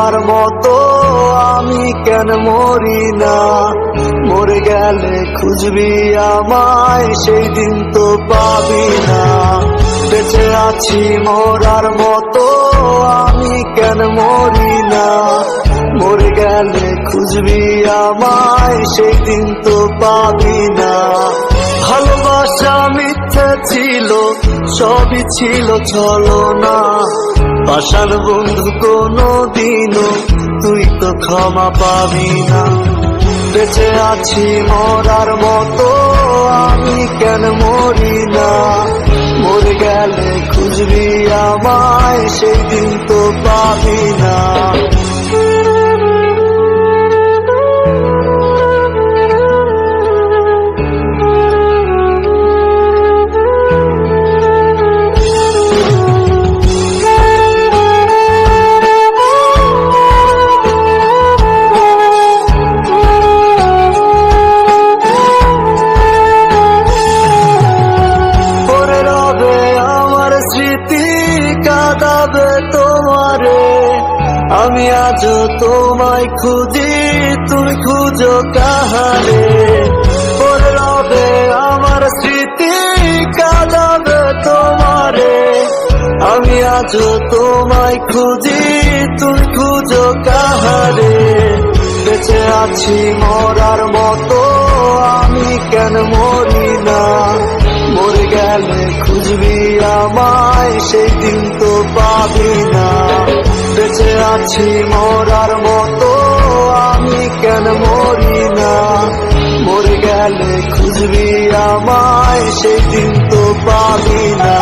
মরার মতো আমি কেন মরি না? মরে গেলে খুঁজবি আমায়, সেই দিন তো পাবি না। বেঁচে আছি মরার মতো আমি কেন মরি না? মরে গেলে খুঁজবি আমায়, সেই দিন তো পাবি না। ভালোবাসা মিথ্যে ছিল, সবই ছিল ছলনা। পাষাণ বন্ধু কোনো দিনও তুই তো ক্ষমা পাবি না। বেঁচে আছি মরার মতো আমি কেন মরি না? মরে গেলে খুঁজবি আমায়, সেই দিন তো পাবি না। কাঁদাবে তোমারে, আমি আজও তোমায় খুঁজি, তুমি খুঁজো কাহারে? পরে রবে আমার স্মৃতি, কাঁদাবে তোমারে, আমি আজও তোমায় খুঁজি, তুমি খুঁজো কাহারে? বেঁচে আছি মরার মতো আমি কেন মরি না? মরে গেলে খুঁজবি আমায়, সেই দিন তো পাবি না। বেঁচে আছি মরার মতো আমি কেন মরি না? মরে গেলে খুঁজবি আমায়, সেই দিন তো পাবি না।